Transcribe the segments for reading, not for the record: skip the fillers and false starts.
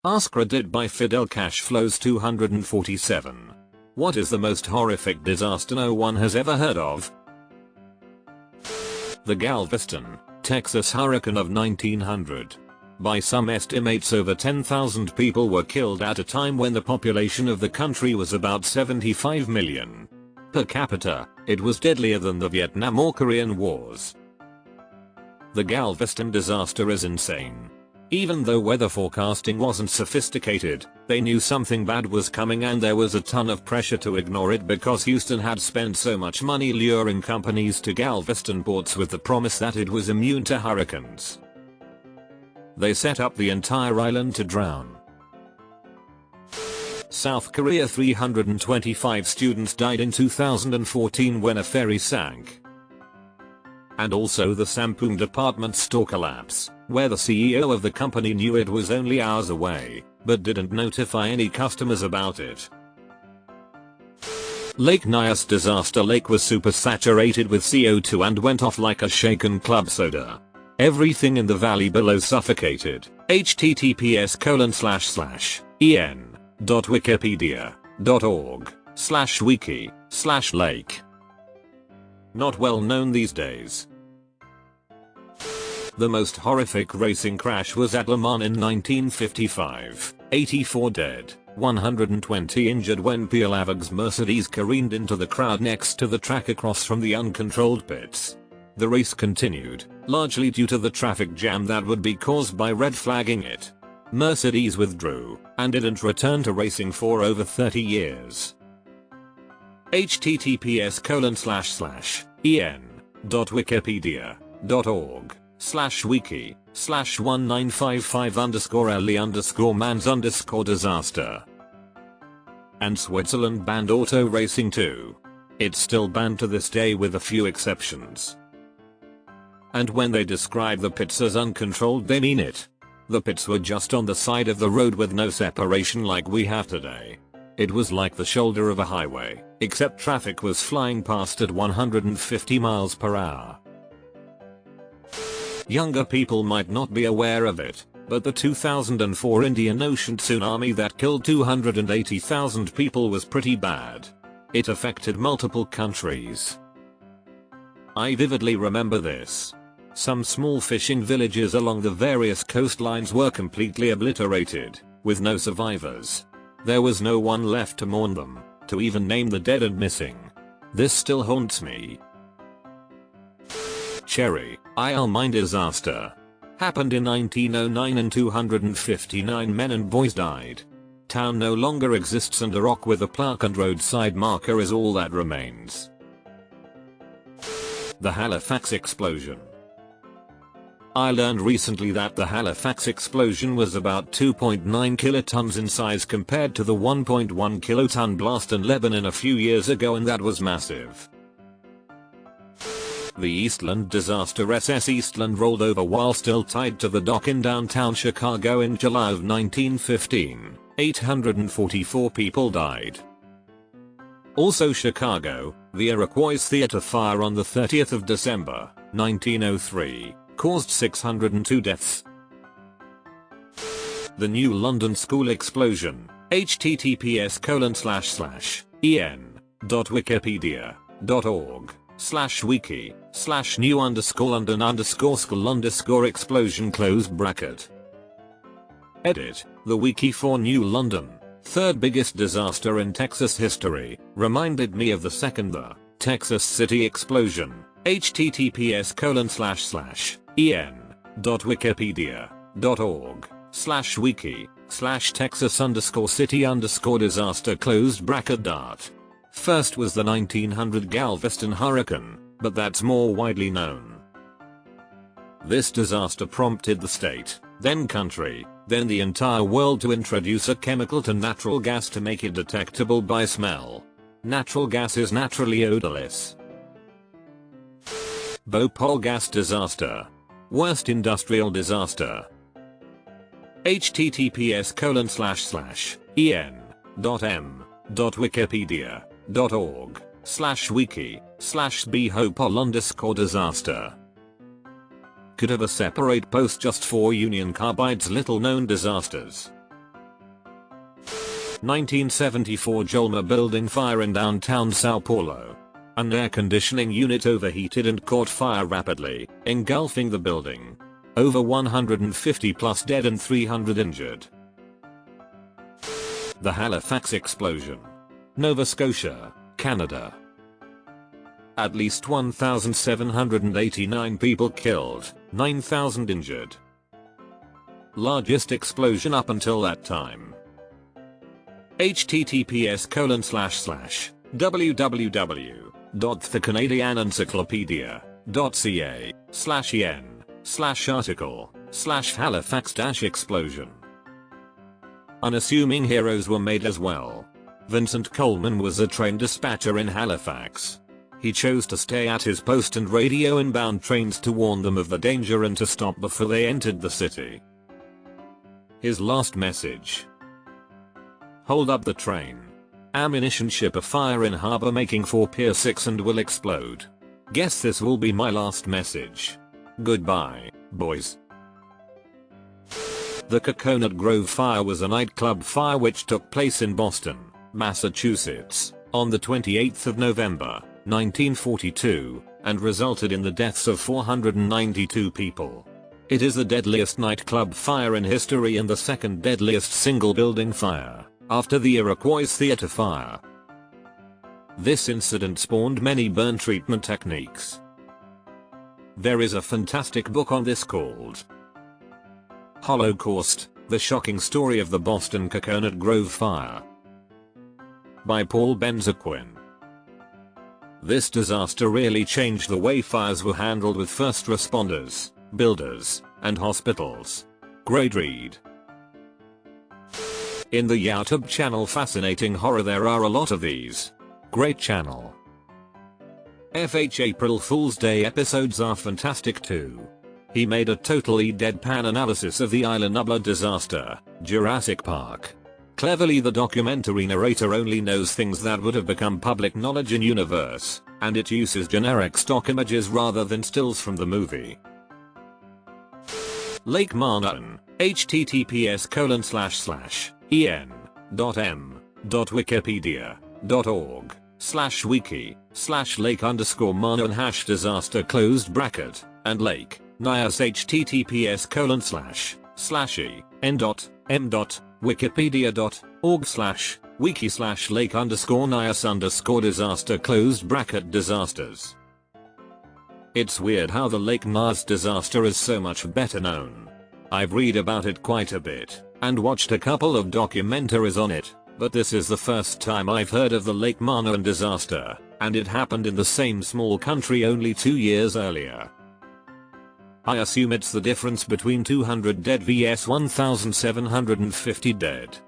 AskReddit by Fidel Cash Flows 247. What is the most horrific disaster no one has ever heard of? The Galveston, Texas hurricane of 1900. By some estimates, over 10,000 people were killed at a time when the population of the country was about 75 million. Per capita, it was deadlier than the Vietnam or Korean Wars. The Galveston disaster is insane. Even though weather forecasting wasn't sophisticated, they knew something bad was coming and there was a ton of pressure to ignore it because Houston had spent so much money luring companies to Galveston ports with the promise that it was immune to hurricanes. They set up the entire island to drown. South Korea, 325 students died in 2014 when a ferry sank. And also the Sampoong department store collapse, where the CEO of the company knew it was only hours away, but didn't notify any customers about it. Lake Nyas disaster. Lake was super saturated with CO2 and went off like a shaken club soda. Everything in the valley below suffocated. https://en.wikipedia.org/wiki/lake. Not well known these days. The most horrific racing crash was at Le Mans in 1955. 84 dead, 120 injured when Pierre Lavag's Mercedes careened into the crowd next to the track across from the uncontrolled pits. The race continued, largely due to the traffic jam that would be caused by red flagging it. Mercedes withdrew, and didn't return to racing for over 30 years. https://en.wikipedia.org/wiki/1955_LE_mans_disaster. And Switzerland banned auto racing too. It's still banned to this day with a few exceptions. And when they describe the pits as uncontrolled, they mean it. The pits were just on the side of the road with no separation like we have today. It was like the shoulder of a highway, except traffic was flying past at 150 miles per hour. Younger people might not be aware of it, but the 2004 Indian Ocean tsunami that killed 280,000 people was pretty bad. It affected multiple countries. I vividly remember this. Some small fishing villages along the various coastlines were completely obliterated, with no survivors. There was no one left to mourn them, to even name the dead and missing. This still haunts me. Cherry Isle mine disaster. Happened in 1909 and 259 men and boys died. Town no longer exists and a rock with a plaque and roadside marker is all that remains. The Halifax explosion. I learned recently that the Halifax explosion was about 2.9 kilotons in size compared to the 1.1 kiloton blast in Lebanon a few years ago, and that was massive. The Eastland disaster. SS Eastland rolled over while still tied to the dock in downtown Chicago in July of 1915. 844 people died. Also Chicago, the Iroquois Theater fire on the 30th of December, 1903, caused 602 deaths. The New London School explosion. https://en.wikipedia.org/wiki/new_London_school_explosion. Edit. The wiki for New London, third biggest disaster in Texas history, reminded me of the second, the Texas City explosion. https://en.wikipedia.org/wiki/Texas_city_disaster. First was the 1900 Galveston hurricane, but that's more widely known. This disaster prompted the state, then country, then the entire world to introduce a chemical to natural gas to make it detectable by smell. Natural gas is naturally odorless. Bhopal gas disaster. Worst industrial disaster. https://en.m.wikipedia.org/wiki/bhopal_disaster. Could have a separate post just for Union Carbide's little known disasters. 1974 Jolma building fire in downtown Sao Paulo. An air conditioning unit overheated and caught fire rapidly, engulfing the building. Over 150 plus dead and 300 injured. The Halifax explosion. Nova Scotia, Canada. At least 1,789 people killed, 9,000 injured. Largest explosion up until that time. https://www.thecanadianencyclopedia.ca/en/article/Halifax-explosion. Unassuming heroes were made as well. Vincent Coleman was a train dispatcher in Halifax. He chose to stay at his post and radio inbound trains to warn them of the danger and to stop before they entered the city. His last message: "Hold up the train. Ammunition ship afire in harbor making for Pier 6 and will explode. Guess this will be my last message. Goodbye, boys." The Coconut Grove Fire was a nightclub fire which took place in Boston, Massachusetts, on the 28th of November, 1942, and resulted in the deaths of 492 people. It is the deadliest nightclub fire in history and the second deadliest single building fire, after the Iroquois Theater fire. This incident spawned many burn treatment techniques. There is a fantastic book on this called Holocaust: The Shocking Story of the Boston Coconut Grove Fire, by Paul Benzaquin. This disaster really changed the way fires were handled with first responders, builders, and hospitals. Great read. In the YouTube channel Fascinating Horror there are a lot of these. Great channel. FH April Fool's Day episodes are fantastic too. He made a totally deadpan analysis of the Isla Nublar disaster, Jurassic Park. Cleverly, the documentary narrator only knows things that would have become public knowledge in universe, and it uses generic stock images rather than stills from the movie. Lake Marnon, https://en.m.wiki.org/wiki/lake_marnon #disaster , and Lake Nias https://en.m.wiki.org/wiki/lake_nias_disaster . It's weird how the Lake Nias disaster is so much better known. I've read about it quite a bit, and watched a couple of documentaries on it, but this is the first time I've heard of the Lake Marnon disaster, and it happened in the same small country only 2 years earlier. I assume it's the difference between 200 dead vs 1,750 dead.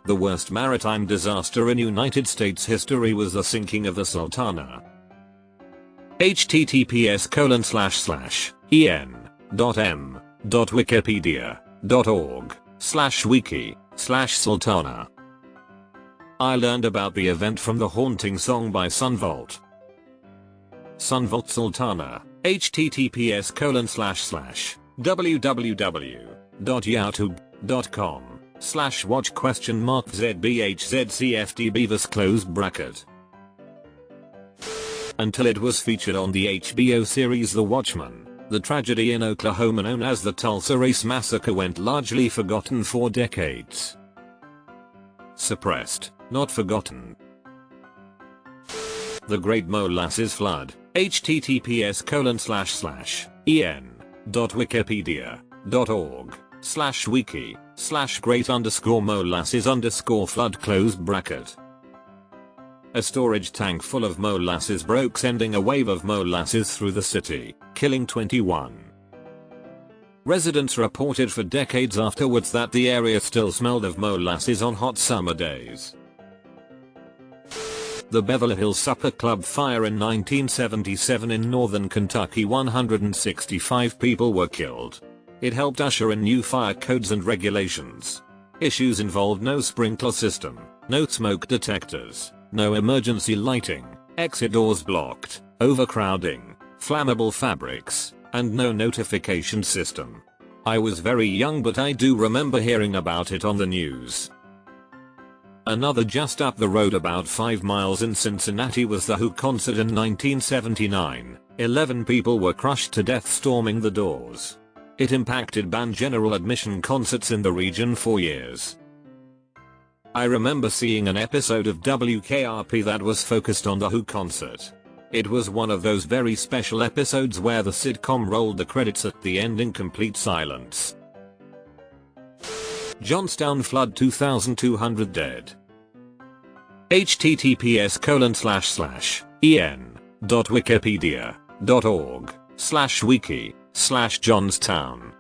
The worst maritime disaster in United States history was the sinking of the Sultana. https://en.m.wiki.org/wiki/Sultana. I learned about the event from the haunting song by Sunvolt. Sunvolt Sultana, https://www.youtube.com/watch?zbhzcftbbeavers . Until it was featured on the HBO series The Watchmen, the tragedy in Oklahoma known as the Tulsa Race Massacre went largely forgotten for decades. Suppressed, not forgotten. The Great Molasses Flood, https://en.wikipedia.org/wiki/great_molasses_flood . A storage tank full of molasses broke, sending a wave of molasses through the city, killing 21. Residents reported for decades afterwards that the area still smelled of molasses on hot summer days. The Beverly Hills Supper Club fire in 1977 in northern Kentucky, 165 people were killed. It helped usher in new fire codes and regulations. Issues involved no sprinkler system, no smoke detectors, no emergency lighting, exit doors blocked, overcrowding, flammable fabrics, and no notification system. I was very young, but I do remember hearing about it on the news. Another just up the road about 5 miles in Cincinnati was the Who concert in 1979. 11 people were crushed to death storming the doors. It impacted band general admission concerts in the region for years. I remember seeing an episode of WKRP that was focused on the Who concert. It was one of those very special episodes where the sitcom rolled the credits at the end in complete silence. Johnstown flood 2,200 dead. https://en.wikipedia.org/wiki/Johnstown.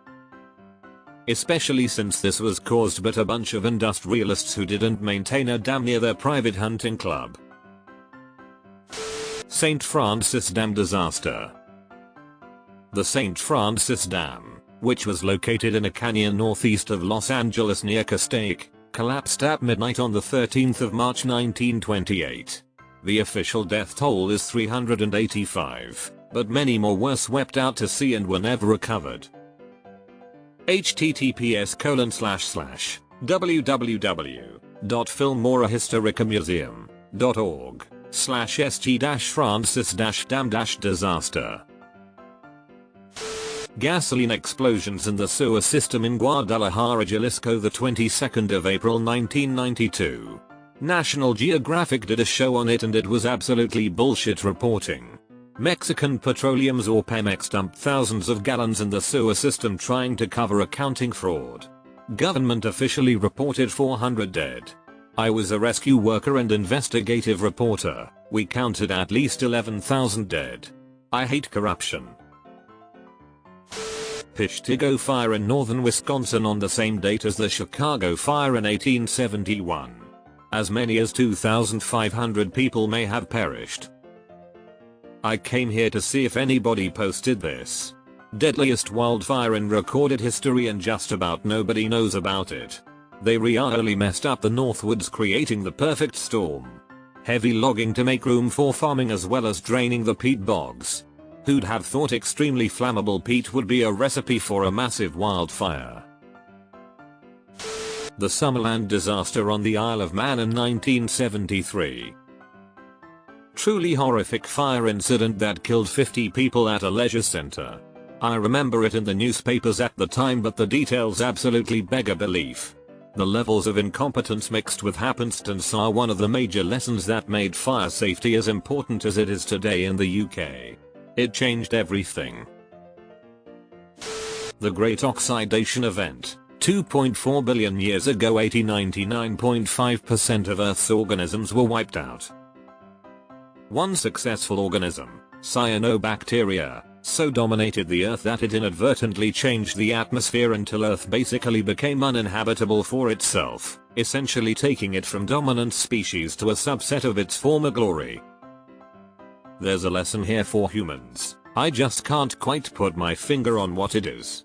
Especially since this was caused by a bunch of industrialists who didn't maintain a dam near their private hunting club. St. Francis Dam disaster. The St. Francis Dam, which was located in a canyon northeast of Los Angeles near Castaic, collapsed at midnight on the 13th of March 1928. The official death toll is 385, but many more were swept out to sea and were never recovered. https://www.filmmorahistoricamuseum.org/st-francis-dam-disaster. Gasoline explosions in the sewer system in Guadalajara, Jalisco, the 22nd of April 1992. National Geographic did a show on it and it was absolutely bullshit reporting. Mexican Petroleums or Pemex dumped thousands of gallons in the sewer system trying to cover accounting fraud. Government officially reported 400 dead. I was a rescue worker and investigative reporter. We counted at least 11,000 dead. I hate corruption. Peshtigo fire in northern Wisconsin on the same date as the Chicago fire in 1871. As many as 2,500 people may have perished. I came here to see if anybody posted this. Deadliest wildfire in recorded history and just about nobody knows about it. They really messed up the Northwoods, creating the perfect storm. Heavy logging to make room for farming as well as draining the peat bogs. Who'd have thought extremely flammable peat would be a recipe for a massive wildfire? The Summerland disaster on the Isle of Man in 1973. Truly horrific fire incident that killed 50 people at a leisure center. I remember it in the newspapers at the time, but the details absolutely beggar belief. The levels of incompetence mixed with happenstance are one of the major lessons that made fire safety as important as it is today in the UK. It changed everything. The Great Oxidation Event. 2.4 billion years ago, 99.5% of Earth's organisms were wiped out. One successful organism, cyanobacteria, so dominated the Earth that it inadvertently changed the atmosphere until Earth basically became uninhabitable for itself, essentially taking it from dominant species to a subset of its former glory. There's a lesson here for humans. I just can't quite put my finger on what it is.